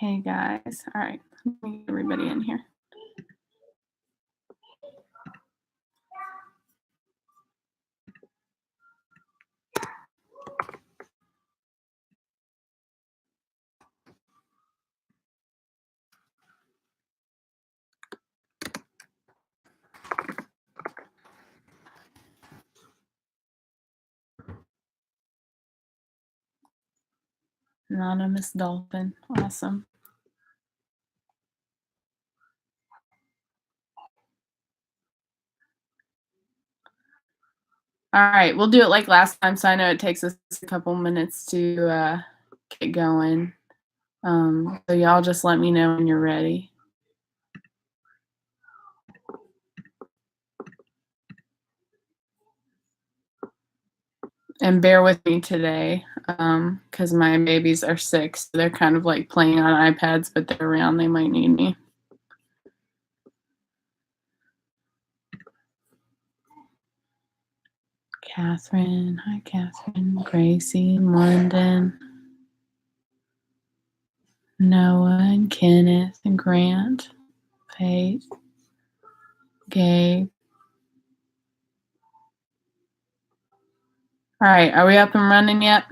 Hey guys. All right. Let me get everybody in here. Anonymous Dolphin. Awesome. All right. We'll do it like last time. So I know it takes us a couple minutes to get going. So y'all just let me know when you're ready. And bear with me today because my babies are sick. So they're kind of like playing on iPads, but they're around. They might need me. Catherine. Hi, Catherine. Gracie. London. Noah and Kenneth and Grant. Faith. Gabe. All right. Are we up and running yet?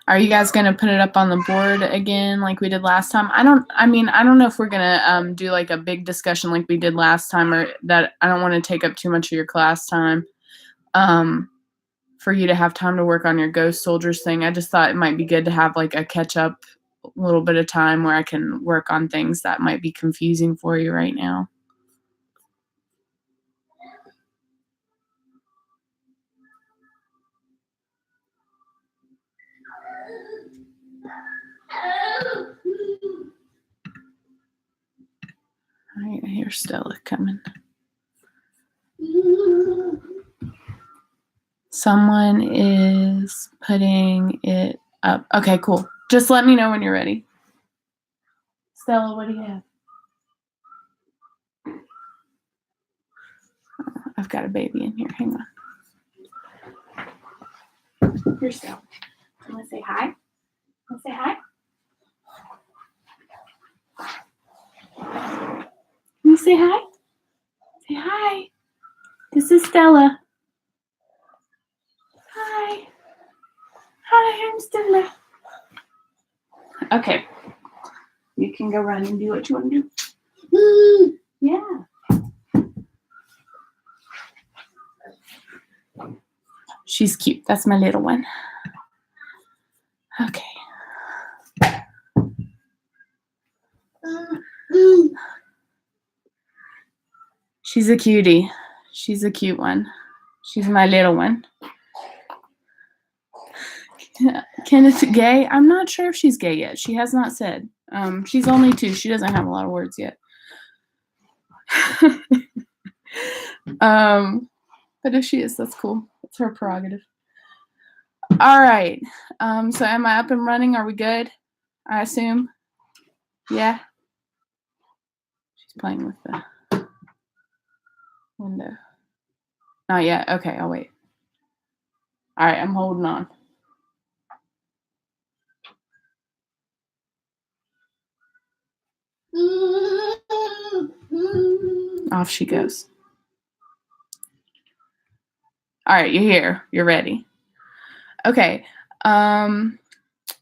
Are you guys gonna put it up on the board again like we did last time? I don't know if we're gonna do like a big discussion like we did last time, or that I don't want to take up too much of your class time. For you to have time to work on your Ghost Soldiers thing. I just thought it might be good to have like a catch up little bit of time where I can work on things that might be confusing for you right now. All right, I hear Stella coming. Someone is putting it up. Okay, cool. Just let me know when you're ready. Stella, what do you have? I've got a baby in here. Hang on. Here's Stella. You want to say hi? Want to say hi? Can you say hi? Say hi. This is Stella. Hi. Hi, I'm Stella. Okay. You can go run and do what you want to do. Yeah. She's cute. That's my little one. Okay. She's a cutie. She's a cute one. She's my little one. Kenneth gay? I'm not sure if she's gay yet. She has not said. She's only 2. She doesn't have a lot of words yet. But if she is, that's cool. It's her prerogative. All right. So am I up and running? Are we good? I assume. Yeah. She's playing with the window. Not yet. Okay, I'll wait. All right, I'm holding on. Off she goes. All right, you're here. You're ready. Okay.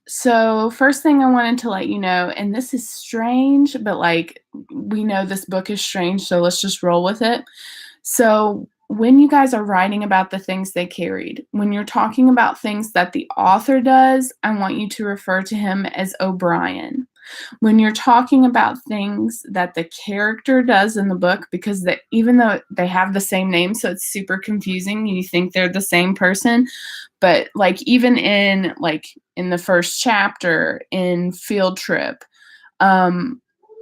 So first thing I wanted to let you know, and this is strange, but like we know this book is strange, so let's just roll with it. So when you guys are writing about the things they carried, when you're talking about things that the author does, I want you to refer to him as O'Brien. When you're talking about things that the character does in the book, because even though they have the same name, so it's super confusing, you think they're the same person, but like even in the first chapter in Field Trip,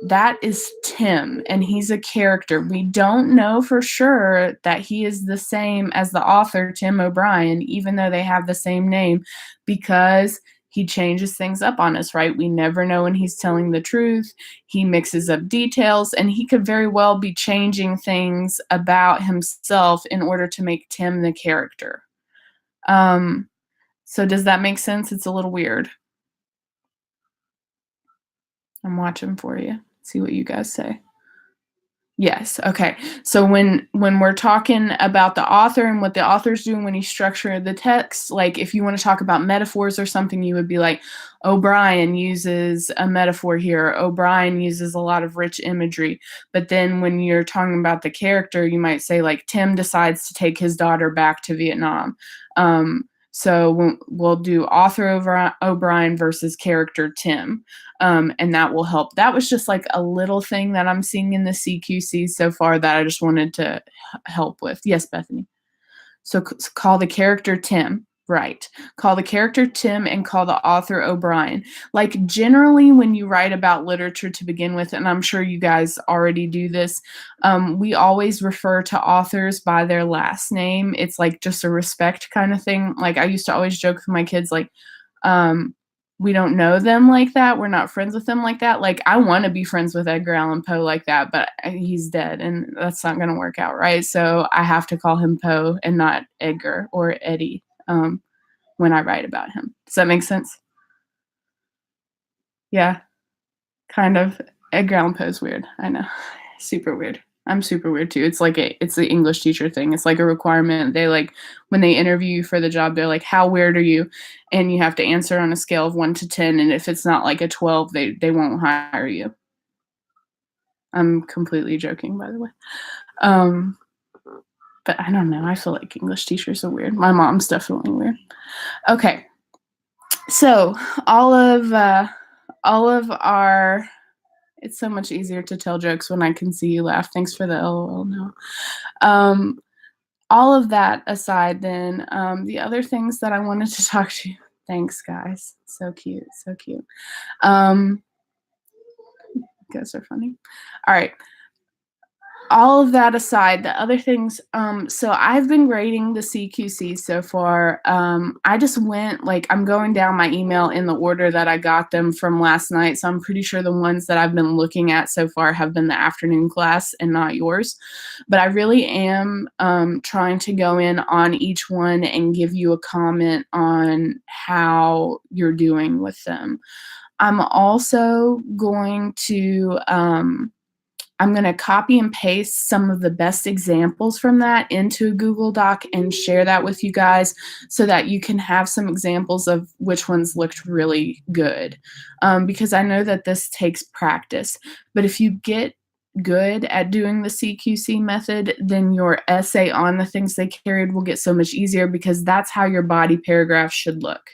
that is Tim, and he's a character. We don't know for sure that he is the same as the author, Tim O'Brien, even though they have the same name, because he changes things up on us, right? We never know when he's telling the truth. He mixes up details, and he could very well be changing things about himself in order to make Tim the character. So does that make sense? It's a little weird. I'm watching for you. See what you guys say. Yes. Okay. So when we're talking about the author and what the author's doing when he's structuring the text, like if you want to talk about metaphors or something, you would be like, O'Brien uses a metaphor here. O'Brien uses a lot of rich imagery. But then when you're talking about the character, you might say like Tim decides to take his daughter back to Vietnam. So we'll do author O'Brien versus character Tim. And that will help. That was just like a little thing that I'm seeing in the CQC so far that I just wanted to help with. Yes, Bethany. So call the character Tim. Right. Call the character Tim and call the author O'Brien. Like generally when you write about literature to begin with, and I'm sure you guys already do this, we always refer to authors by their last name. It's like just a respect kind of thing. Like I used to always joke with my kids like, we don't know them like that. We're not friends with them like that. Like I want to be friends with Edgar Allan Poe like that, but he's dead and that's not going to work out, right? So I have to call him Poe and not Edgar or Eddie when I write about him. Does that make sense? Yeah, kind of. Edgar Allan Poe's weird. I know. Super weird. I'm super weird too. It's like it's the English teacher thing. It's like a requirement. They like when they interview you for the job, they're like, "How weird are you?" And you have to answer on a scale of 1 to 10. And if it's not like a 12, they won't hire you. I'm completely joking, by the way. But I don't know. I feel like English teachers are weird. My mom's definitely weird. Okay, so all of our. It's so much easier to tell jokes when I can see you laugh. Thanks for the LOL. No. All of that aside, then the other things that I wanted to talk to you. Thanks, guys. So cute. So cute. You guys are funny. All right. All of that aside, the other things, so I've been grading the CQC so far. I just went, like, I'm going down my email in the order that I got them from last night. So I'm pretty sure the ones that I've been looking at so far have been the afternoon class and not yours. But I really am trying to go in on each one and give you a comment on how you're doing with them. I'm also going to, I'm going to copy and paste some of the best examples from that into a Google Doc and share that with you guys so that you can have some examples of which ones looked really good. Because I know that this takes practice. But if you get good at doing the CQC method, then your essay on the things they carried will get so much easier because that's how your body paragraph should look.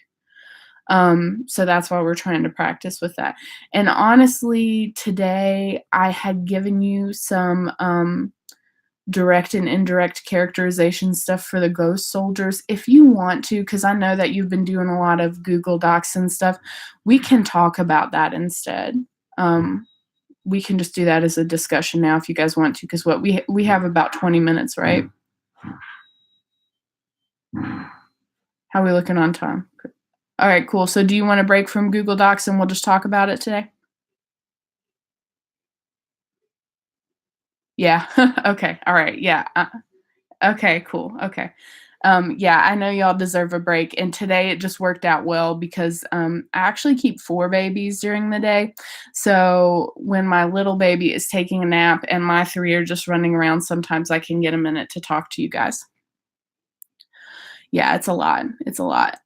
So that's why we're trying to practice with that. And honestly, today I had given you some direct and indirect characterization stuff for the ghost soldiers. If you want to, because I know that you've been doing a lot of Google Docs and stuff, we can talk about that instead. We can just do that as a discussion now if you guys want to, because what we have about 20 minutes, right? How are we looking on time? All right, cool. So do you want to break from Google Docs and we'll just talk about it today? Yeah. Okay. All right. Yeah. Okay, cool. Okay. Yeah, I know y'all deserve a break. And today it just worked out well because I actually keep 4 babies during the day. So when my little baby is taking a nap and my 3 are just running around, sometimes I can get a minute to talk to you guys. Yeah, it's a lot. It's a lot.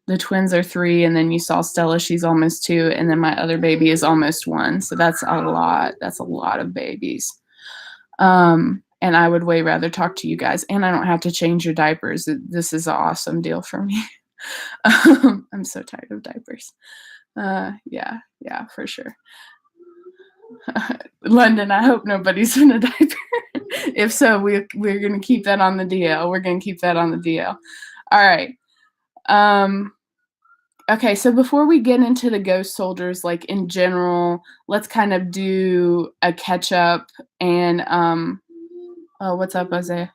The twins are 3, and then you saw Stella, she's almost 2, and then my other baby is almost 1. So that's a lot. That's a lot of babies. And I would way rather talk to you guys, and I don't have to change your diapers. This is an awesome deal for me. I'm so tired of diapers. Yeah, for sure. London, I hope nobody's in a diaper. If so, we're going to keep that on the DL. We're going to keep that on the DL. All right. Okay, so before we get into the ghost soldiers, like in general, let's kind of do a catch up and oh, what's up, Isaiah?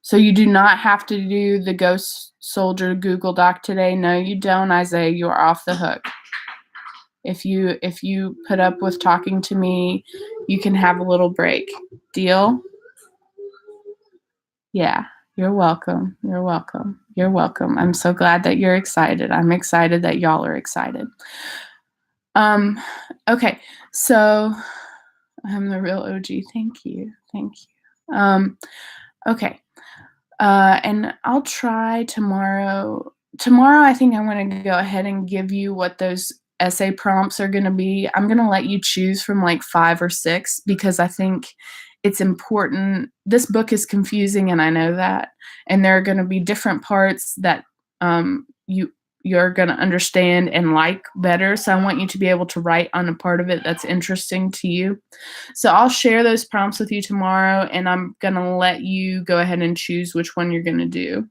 So you do not have to do the Ghost Soldier Google Doc today. No, you don't, Isaiah. You are off the hook. If you put up with talking to me, you can have a little break. Deal? Yeah. You're welcome. You're welcome. You're welcome. I'm so glad that you're excited. I'm excited that y'all are excited. Okay. So I'm the real OG. Thank you. Thank you. Okay. And I'll try tomorrow. Tomorrow, I think I'm going to go ahead and give you what those essay prompts are going to be. I'm going to let you choose from like 5 or 6 because I think it's important. This book is confusing, and I know that. And there are going to be different parts that you're going to understand and like better. So I want you to be able to write on a part of it that's interesting to you. So I'll share those prompts with you tomorrow, and I'm going to let you go ahead and choose which one you're going to do.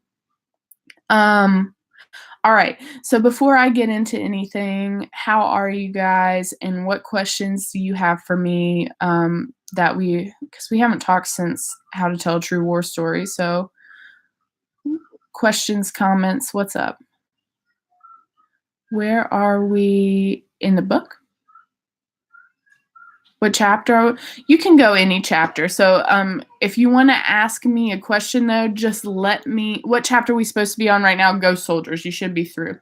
All right. So before I get into anything, how are you guys, and what questions do you have for me because we haven't talked since How to Tell a True War Story. So questions, comments, what's up? Where are we in the book? What chapter? You can go any chapter. So if you want to ask me a question, though, just let me. What chapter are we supposed to be on right now? Ghost Soldiers. You should be through.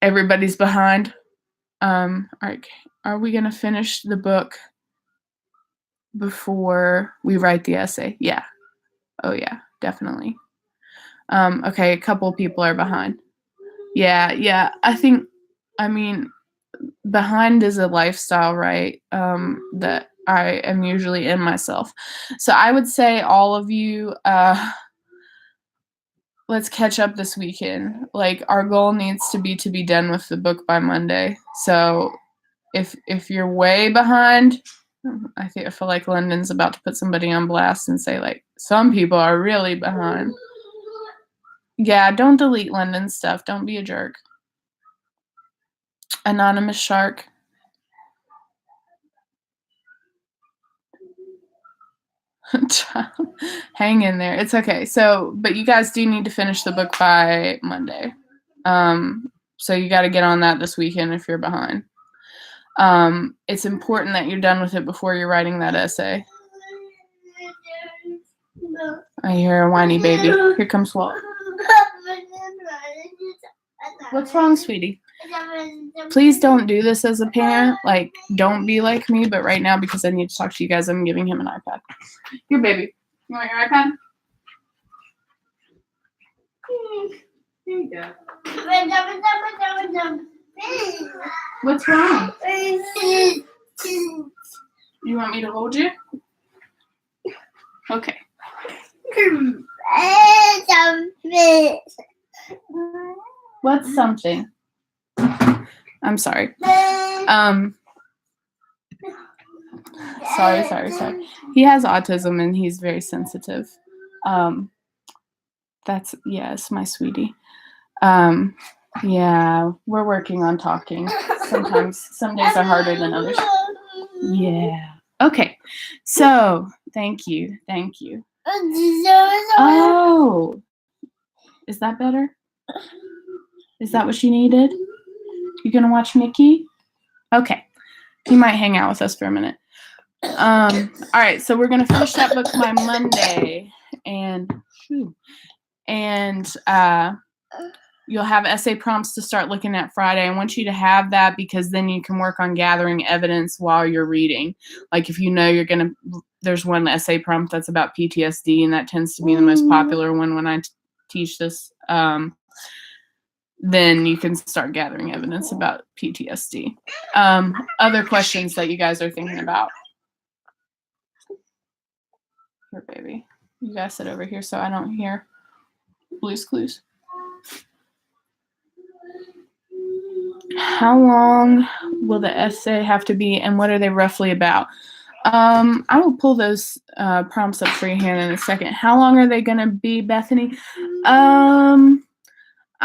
Everybody's behind. All right. Are we going to finish the book before we write the essay? Yeah. Oh, yeah, definitely. Okay, a couple people are behind. Yeah. I mean, behind is a lifestyle, right? That I am usually in myself. So I would say all of you, let's catch up this weekend. Like, our goal needs to be done with the book by Monday. So if you're way behind, I feel like London's about to put somebody on blast and say, like, some people are really behind. Yeah, don't delete London's stuff. Don't be a jerk. Anonymous Shark. Hang in there. It's okay. So, but you guys do need to finish the book by Monday. So you got to get on that this weekend if you're behind. It's important that you're done with it before you're writing that essay. I hear a whiny baby. Here comes Walt. What's wrong, sweetie? Please don't do this as a parent. Like, don't be like me. But right now, because I need to talk to you guys, I'm giving him an iPad. Here, baby. You want your iPad? Here you go. What's wrong? You want me to hold you? Okay. What's something? I'm sorry. Sorry. He has autism and he's very sensitive. It's my sweetie. Yeah, we're working on talking. Some days are harder than others. Yeah. Okay. So, thank you. Oh, is that better? Is that what you needed? You gonna watch Mickey? Okay. He might hang out with us for a minute. All right, so we're gonna finish that book by Monday, and you'll have essay prompts to start looking at Friday. I want you to have that because then you can work on gathering evidence while you're reading. Like, if you know there's one essay prompt that's about PTSD, and that tends to be the most popular one when I teach this. Then you can start gathering evidence about PTSD. Other questions that you guys are thinking about? Here, baby. You guys sit over here so I don't hear Blue's Clues. How long will the essay have to be, and what are they roughly about? I will pull those prompts up for you here in a second. How long are they going to be, Bethany?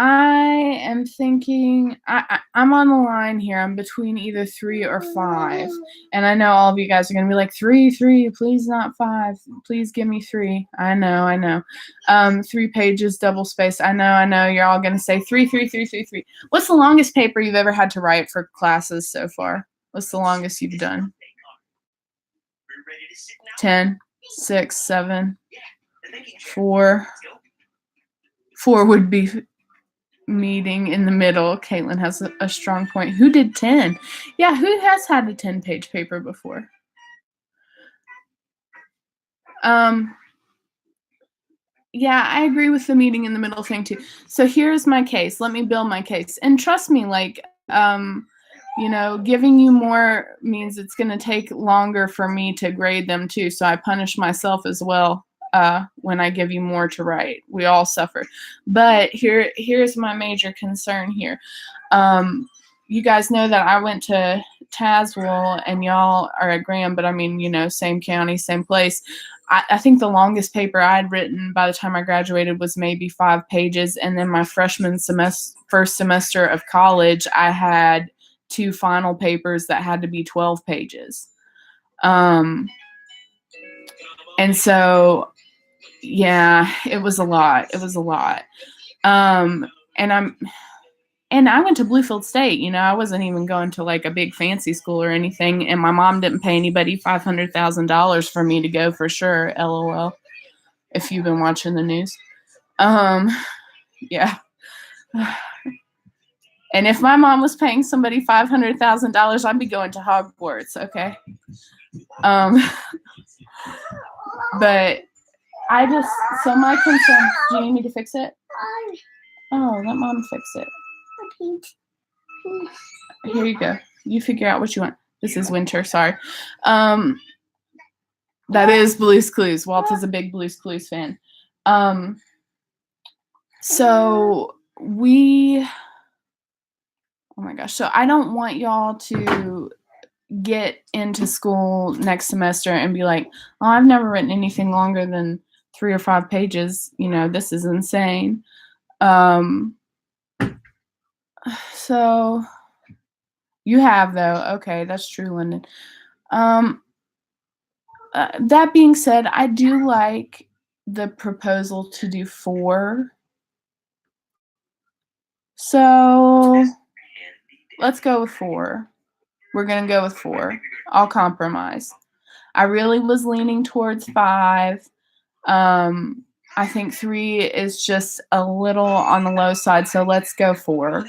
I am thinking I'm on the line here. I'm between either 3 or 5, and I know all of you guys are gonna be like, "3, 3, please not 5. Please give me 3." I know, I know. 3 pages, double space. I know. You're all gonna say 3, 3, 3, 3, 3. What's the longest paper you've ever had to write for classes so far? What's the longest you've done? 10, 6, 7, 4. 4 would be meeting in the middle. Caitlin has a strong point. Who did 10? Yeah, who has had a 10-page paper before? Yeah, I agree with the meeting in the middle thing too. So here's my case. Let me build my case. And trust me, like, giving you more means it's going to take longer for me to grade them too. So I punish myself as well when I give you more to write. We all suffer. But here's my major concern here. You guys know that I went to Tazewell and y'all are at Graham, but I mean, same county, same place. I think the longest paper I had written by the time I graduated was maybe 5 pages. And then my first semester of college, I had 2 final papers that had to be 12 pages. And so, yeah, it was a lot. It was a lot. And I went to Bluefield State. I wasn't even going to like a big fancy school or anything. And my mom didn't pay anybody $500,000 for me to go for sure. LOL. If you've been watching the news. Yeah. And if my mom was paying somebody $500,000, I'd be going to Hogwarts. Okay. But so my concern, do you need me to fix it? Oh, let mom fix it. Here you go. You figure out what you want. This is Winter, sorry. That is Blue's Clues. Walt is a big Blue's Clues fan. So oh my gosh. So I don't want y'all to get into school next semester and be like, oh, I've never written anything longer than 3 or 5 pages. This is insane. So you have though. Okay, that's true, Lyndon. That being said, I do like the proposal to do 4. So let's go with 4. We're going to go with 4. I'll compromise. I really was leaning towards 5. I think 3 is just a little on the low side, so let's go 4.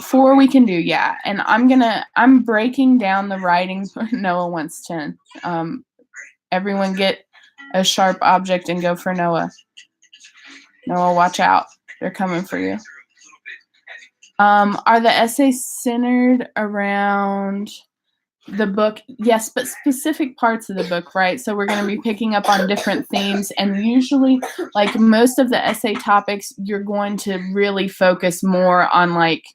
4 we can do, yeah. And I'm breaking down the writing. Noah wants 10. Everyone get a sharp object and go for Noah. Noah, watch out. They're coming for you. Are the essays centered around the book? Yes, but specific parts of the book, right? So we're going to be picking up on different themes. And usually, like most of the essay topics, you're going to really focus more on like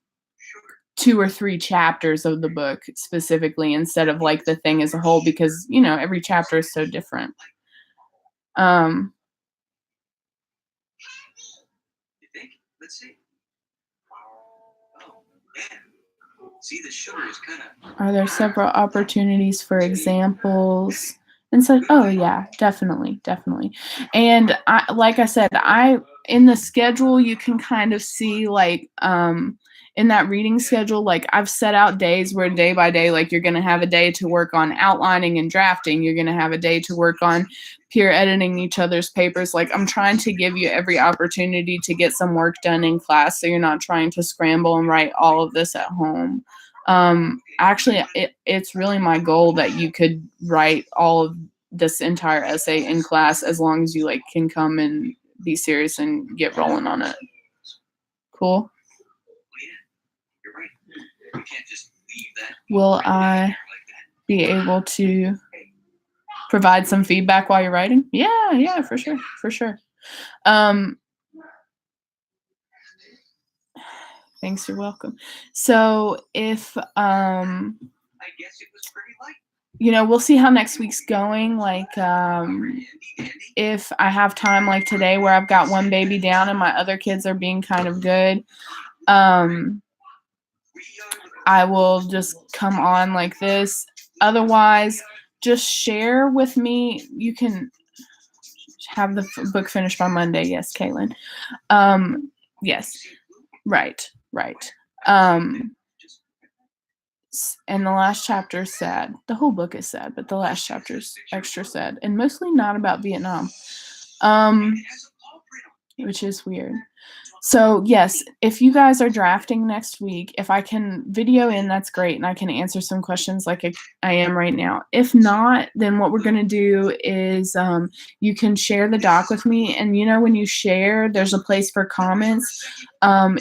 2 or 3 chapters of the book specifically instead of like the thing as a whole, because every chapter is so different. Let's see. See, the sugar is kind of. Are there several opportunities for examples? And so, oh yeah, definitely. And like I said, in the schedule you can kind of see like in that reading schedule, like I've set out days where day by day, like you're going to have a day to work on outlining and drafting. You're going to have a day to work on peer editing each other's papers. Like I'm trying to give you every opportunity to get some work done in class, so you're not trying to scramble and write all of this at home. Actually, it's really my goal that you could write all of this entire essay in class as long as you like can come and be serious and get rolling on it. Cool. Will I be able to provide some feedback while you're writing? Yeah, for sure. Thanks, you're welcome. So if I guess it was pretty light. you know, we'll see how next week's going. Like, if I have time like today where I've got one baby down and my other kids are being kind of good, I will just come on like this. Otherwise, just share with me. You can have the book finished by Monday. Yes, Caitlin. Yes, right. And the last chapter is sad. The whole book is sad, but the last chapter is extra sad, and mostly not about Vietnam, which is weird. So yes, if you guys are drafting next week, if I can video in, that's great, and I can answer some questions like I am right now. If not, then what we're going to do is you can share the doc with me, and you know when you share, there's a place for comments.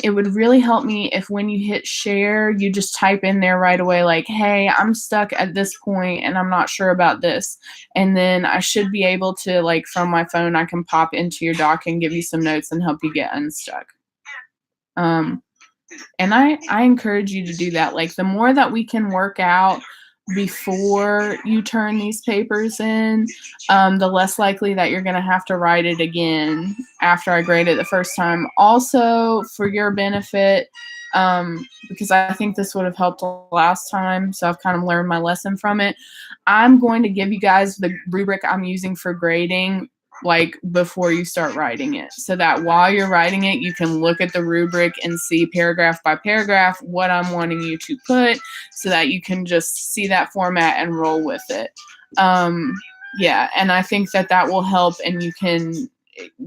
It would really help me if when you hit share, you just type in there right away like, hey, I'm stuck at this point and I'm not sure about this. And then I should be able to, like, from my phone, I can pop into your doc and give you some notes and help you get unstuck. And I encourage you to do that. Like, the more that we can work out before you turn these papers in, the less likely that you're going to have to write it again after I grade it the first time. Also, for your benefit, because I think this would have helped last time, so I've kind of learned my lesson from it. I'm going to give you guys the rubric I'm using for grading like before you start writing it, so that while you're writing it, you can look at the rubric and see paragraph by paragraph what I'm wanting you to put, so that you can just see that format and roll with it. Yeah, and I think that will help, and you can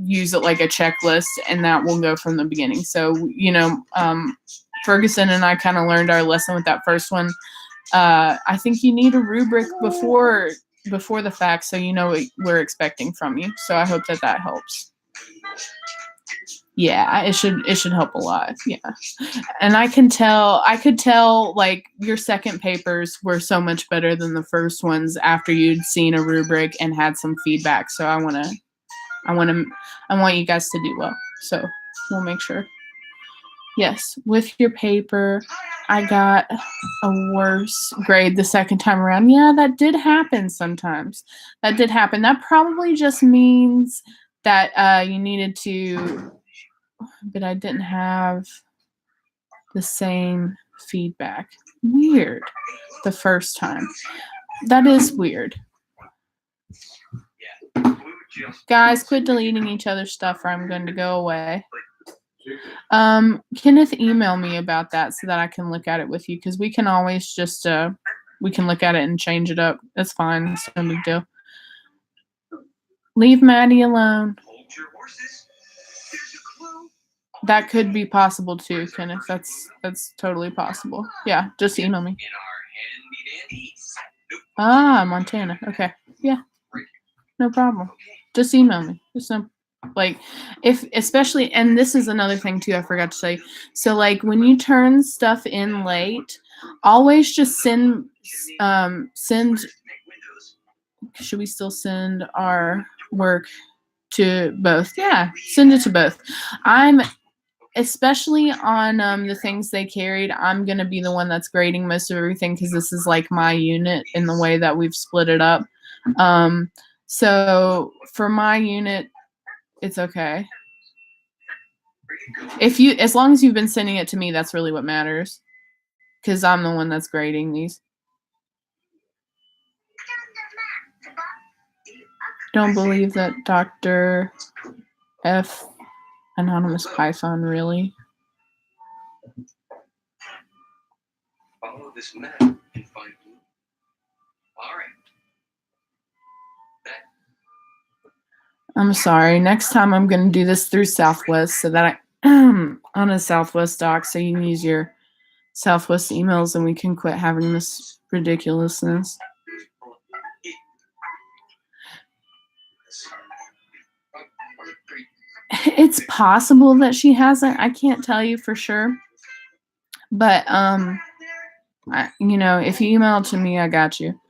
use it like a checklist, and that will go from the beginning. So, you know, Ferguson and I kind of learned our lesson with that first one. I think you need a rubric before the fact, so you know what we're expecting from you. So I hope that helps. Yeah, it should help a lot. Yeah. And I could tell like your second papers were so much better than the first ones after you'd seen a rubric and had some feedback. So I want you guys to do well. So we'll make sure. Yes, with your paper, I got a worse grade the second time around. Yeah, that did happen sometimes. That did happen. That probably just means that you needed to, but I didn't have the same feedback. Weird. The first time. That is weird. Guys, quit deleting each other's stuff or I'm going to go away. Kenneth, email me about that so that I can look at it with you, because we can always just we can look at it and change it up. That's fine. It's no big deal. Leave Maddie alone. That could be possible too, Kenneth. That's totally possible. Yeah, just email me. Ah, Montana. Okay. Yeah. No problem. Just email me. Just like, if especially, and this is another thing too I forgot to say. So like when you turn stuff in late, always just send should we still send our work to both? Yeah, send it to both. I'm especially on the things they carried, I'm going to be the one that's grading most of everything, because this is like my unit in the way that we've split it up. So for my unit, it's okay. As long as you've been sending it to me, that's really what matters, because I'm the one that's grading these. Don't believe that Dr. F. Anonymous Python, really? Follow this map and find blue. All right. I'm sorry. Next time I'm going to do this through Southwest, so that on a Southwest doc, so you can use your Southwest emails and we can quit having this ridiculousness. It's possible that she hasn't. I can't tell you for sure. But, if you email it to me, I got you.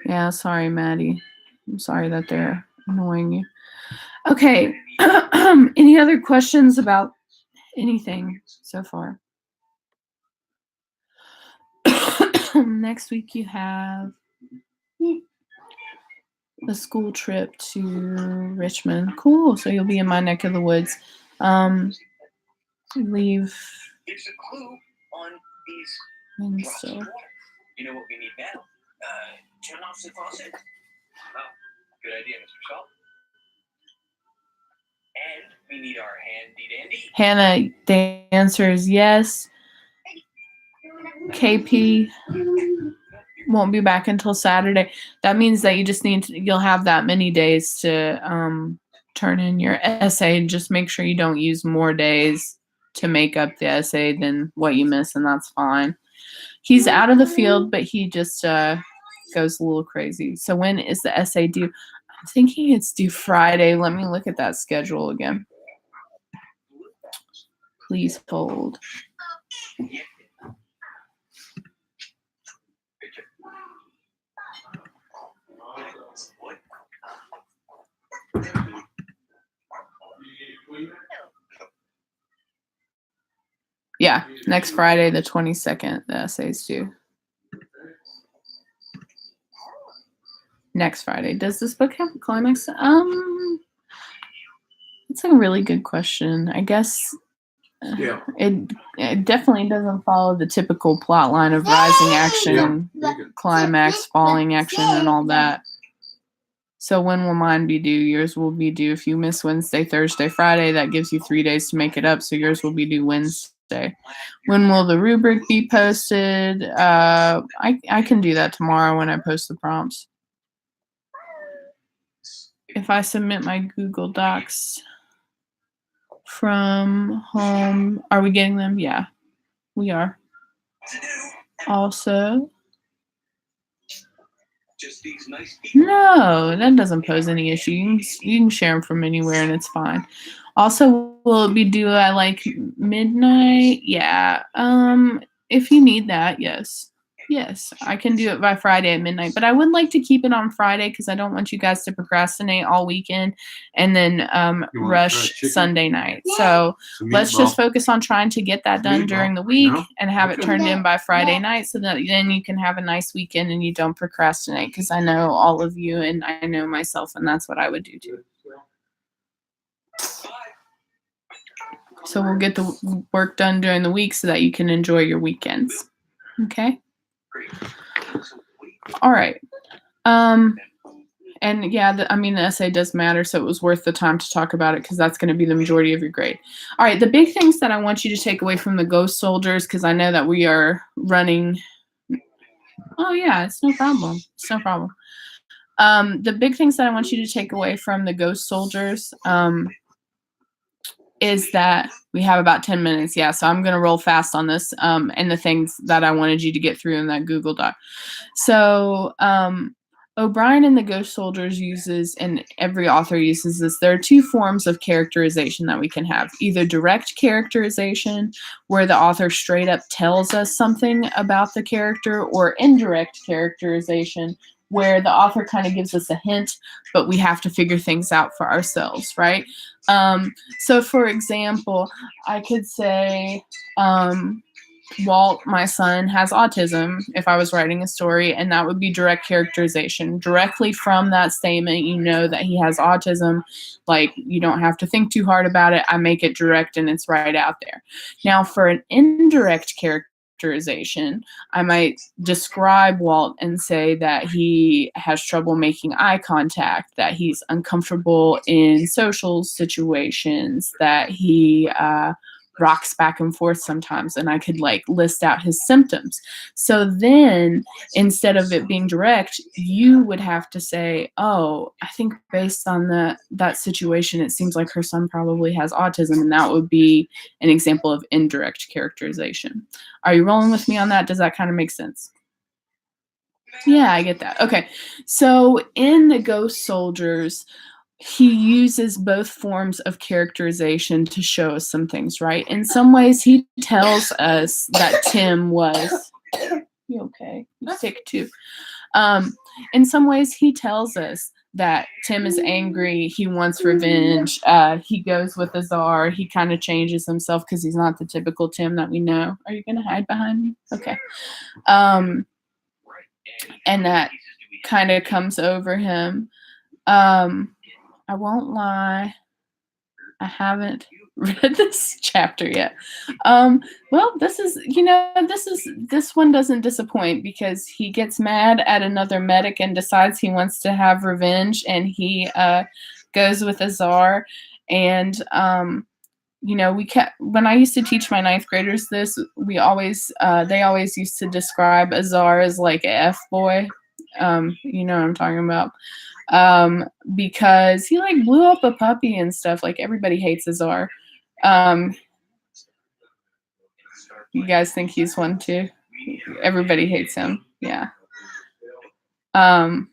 Yeah, sorry, Maddie. I'm sorry that they're annoying you. Okay. Any other questions about anything so far? Next week you have a school trip to Richmond. Cool. So you'll be in my neck of the woods. Leave. Here's a clue on these drops of Wednesday. water. You know what we need now? Turn off the faucet. Oh, good idea, Mr. Salt. And we need our handy dandy. Hannah, the answer is yes. KP won't be back until Saturday. That means that you just you'll have that many days to turn in your essay. Just make sure you don't use more days to make up the essay than what you miss, and that's fine. He's out of the field, but he just goes a little crazy. So when is the essay due? I'm thinking it's due Friday. Let me look at that schedule again. Please hold. Yeah, next Friday, the 22nd, the essay's due. Next Friday. Does this book have a climax? It's a really good question. I guess Yeah. it definitely doesn't follow the typical plot line of rising action, climax, falling action, and all that. So when will mine be due? Yours will be due if you miss Wednesday, Thursday, Friday. That gives you 3 days to make it up. So yours will be due Wednesday. When will the rubric be posted? I can do that tomorrow when I post the prompts. If I submit my Google Docs from home, are we getting them? Yeah, we are. Also, Just these nice people. no, that doesn't pose any issue. You can share them from anywhere and it's fine. Also, will it be due at like midnight? Yeah. If you need that, yes. Yes, I can do it by Friday at midnight, but I would like to keep it on Friday because I don't want you guys to procrastinate all weekend and then rush Sunday night. So let's just focus on trying to get that done during the week and have it turned in by Friday night so that then you can have a nice weekend and you don't procrastinate, because I know all of you and I know myself, and that's what I would do too. So we'll get the work done during the week so that you can enjoy your weekends. Okay? All right. And yeah, the essay does matter, so it was worth the time to talk about it because that's going to be the majority of your grade. All right, the big things that I want you to take away from the Ghost Soldiers, because I know that we are running. Oh yeah, it's no problem. It's no problem. The big things that I want you to take away from the Ghost Soldiers is that we have about 10 minutes. Yeah, so I'm going to roll fast on this and the things that I wanted you to get through in that Google Doc. So O'Brien and the Ghost Soldiers uses, and every author uses this, there are two forms of characterization that we can have. Either direct characterization, where the author straight up tells us something about the character, or indirect characterization, where the author kind of gives us a hint, but we have to figure things out for ourselves, right? So for example, I could say, Walt, my son, has autism if I was writing a story, and that would be direct characterization. Directly from that statement, you know that he has autism. Like, you don't have to think too hard about it. I make it direct and it's right out there. Now, for an indirect characterization, I might describe Walt and say that he has trouble making eye contact, that he's uncomfortable in social situations, that he rocks back and forth sometimes, and I could like list out his symptoms. So then instead of it being direct, you would have to say, oh, I think based on that situation, it seems like her son probably has autism, and that would be an example of indirect characterization. Are you rolling with me on that? Does that kind of make sense? Yeah, I get that. Okay, so in the Ghost Soldiers, he uses both forms of characterization to show us some things, right? In some ways, he tells us that Tim was. You okay? You sick too? In some ways, he tells us that Tim is angry. He wants revenge. He goes with Azar. He kind of changes himself because he's not the typical Tim that we know. Are you gonna hide behind me? Okay. and that kind of comes over him. I won't lie, I haven't read this chapter yet. Well, this one doesn't disappoint because he gets mad at another medic and decides he wants to have revenge, and he goes with Azar. And when I used to teach my ninth graders this, they always used to describe Azar as like a F boy. You know what I'm talking about. Because he like blew up a puppy and stuff. Like everybody hates Azar. Um, you guys think he's one too? Everybody hates him. Yeah. And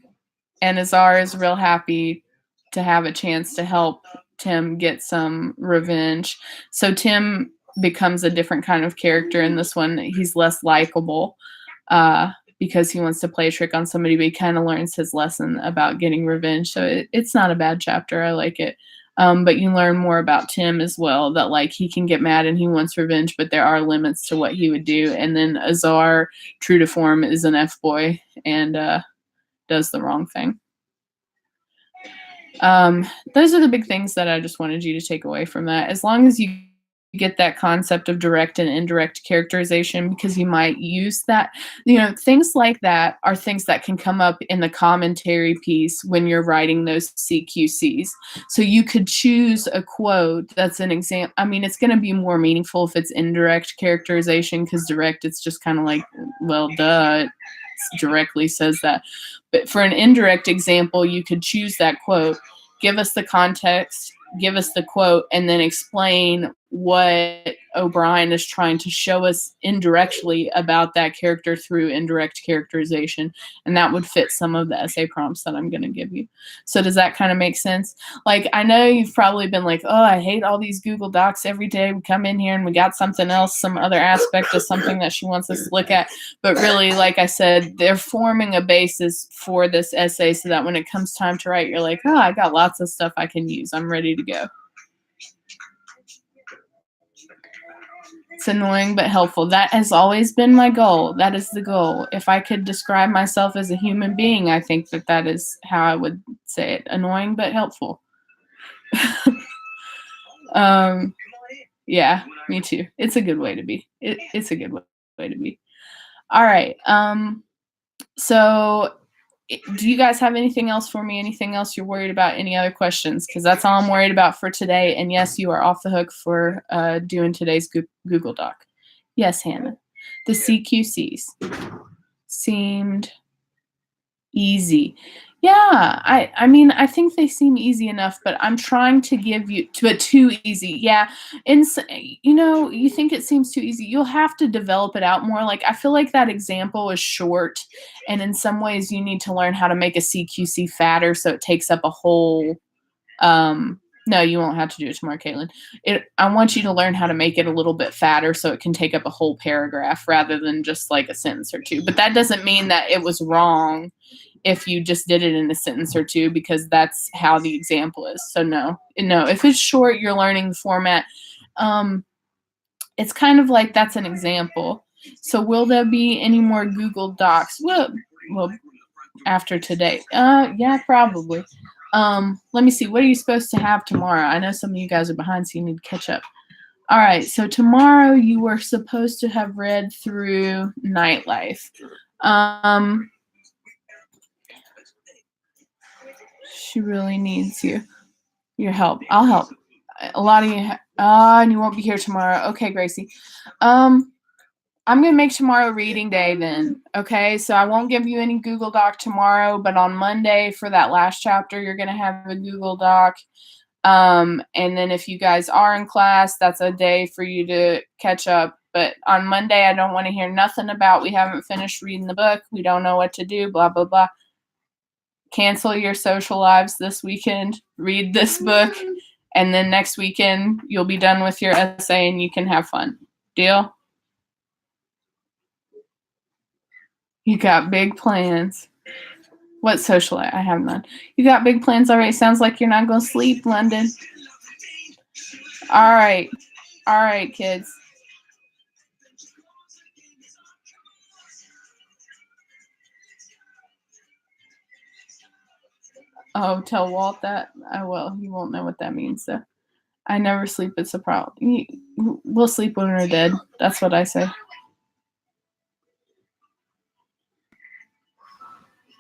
Azar is real happy to have a chance to help Tim get some revenge. So Tim becomes a different kind of character in this one. He's less likable because he wants to play a trick on somebody, but he kind of learns his lesson about getting revenge. So it's not a bad chapter. I like it. But you learn more about Tim as well, that like he can get mad and he wants revenge, but there are limits to what he would do. And then Azar, true to form, is an F-boy and does the wrong thing. Those are the big things that I just wanted you to take away from that. As long as you get that concept of direct and indirect characterization, because you might use that, things like that are things that can come up in the commentary piece when you're writing those CQCs. So you could choose a quote that's an example. I mean, it's going to be more meaningful if it's indirect characterization, because direct, it's just kind of like, well, duh, it directly says that. But for an indirect example, you could choose that quote, give us the context, give us the quote, and then explain what O'Brien is trying to show us indirectly about that character through indirect characterization. And that would fit some of the essay prompts that I'm going to give you. So does that kind of make sense? Like, I know you've probably been like, oh, I hate all these Google Docs every day. We come in here and we got something else, some other aspect of something that she wants us to look at. But really, like I said, they're forming a basis for this essay so that when it comes time to write, you're like, oh, I got lots of stuff I can use. I'm ready to go. It's annoying but helpful. That has always been my goal. That is the goal. If I could describe myself as a human being, I think that is how I would say it. Annoying but helpful. Yeah, me too. It's a good way to be. It's a good way to be. All right. So do you guys have anything else for me? Anything else you're worried about? Any other questions? Because that's all I'm worried about for today. And yes, you are off the hook for doing today's Google Doc. Yes, Hannah. The CQCs seemed easy. Yeah, I mean, I think they seem easy enough, but I'm trying to give you too easy. Yeah. And you think it seems too easy. You'll have to develop it out more. Like, I feel like that example is short, and in some ways you need to learn how to make a CQC fatter so it takes up a whole no, you won't have to do it tomorrow, Caitlin. I want you to learn how to make it a little bit fatter so it can take up a whole paragraph rather than just like a sentence or two. But that doesn't mean that it was wrong if you just did it in a sentence or two, because that's how the example is. So no, if it's short, you're learning the format. It's kind of like that's an example. So will there be any more Google Docs? Well, after today. Yeah, probably. Let me see. What are you supposed to have tomorrow? I know some of you guys are behind, so you need to catch up. All right. So tomorrow you were supposed to have read through Nightlife. She really needs your help. I'll help. A lot of you, and you won't be here tomorrow. Okay, Gracie. I'm going to make tomorrow reading day then. Okay, so I won't give you any Google Doc tomorrow, but on Monday for that last chapter, you're going to have a Google Doc. And then if you guys are in class, that's a day for you to catch up. But on Monday, I don't want to hear nothing about we haven't finished reading the book. We don't know what to do, blah, blah, blah. Cancel your social lives this weekend. Read this book. And then next weekend, you'll be done with your essay and you can have fun. Deal? You got big plans. What social? I have none. You got big plans already. Sounds like you're not going to sleep, London. All right. All right, kids. Oh, tell Walt that? I will. He won't know what that means, though. I never sleep. It's a problem. We'll sleep when we're dead. That's what I say.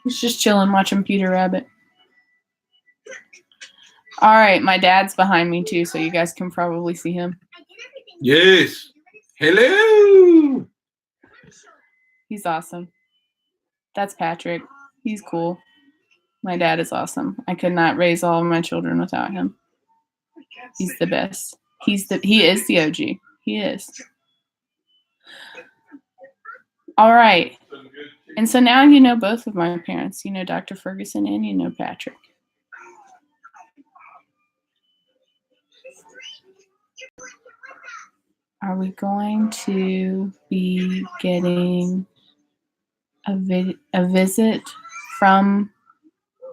He's just chilling, watching Peter Rabbit. All right, my dad's behind me too, so you guys can probably see him. Yes. Hello. He's awesome. That's Patrick. He's cool. My dad is awesome. I could not raise all of my children without him. He's the best. He is the OG. He is. All right. And so now you know both of my parents. You know Dr. Ferguson and you know Patrick. Are we going to be getting a visit from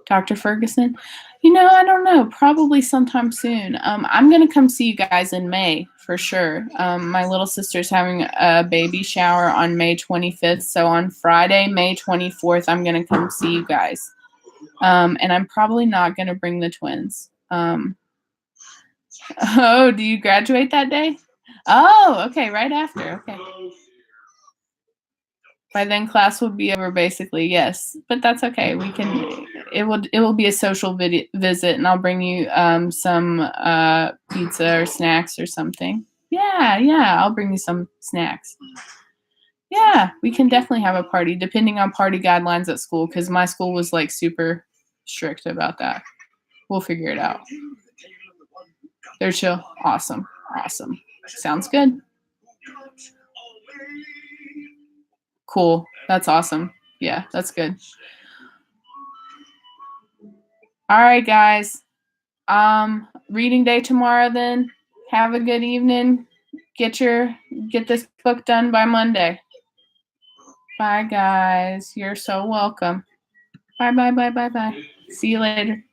Dr. Ferguson? You know, I don't know. Probably sometime soon. I'm going to come see you guys in May for sure. My little sister's having a baby shower on May 25th. So on Friday, May 24th, I'm going to come see you guys. And I'm probably not going to bring the twins. Oh, do you graduate that day? Oh, okay, right after. Okay. By then class will be over basically, yes. But that's okay. We can it will be a social visit and I'll bring you some pizza or snacks or something. Yeah, I'll bring you some snacks. Yeah, we can definitely have a party depending on party guidelines at school cuz my school was like super strict about that. We'll figure it out. They're chill. Awesome. Sounds good. Cool. That's awesome. Yeah, that's good. All right, guys. Reading day tomorrow then. Have a good evening. Get this book done by Monday. Bye, guys. You're so welcome. Bye. See you later.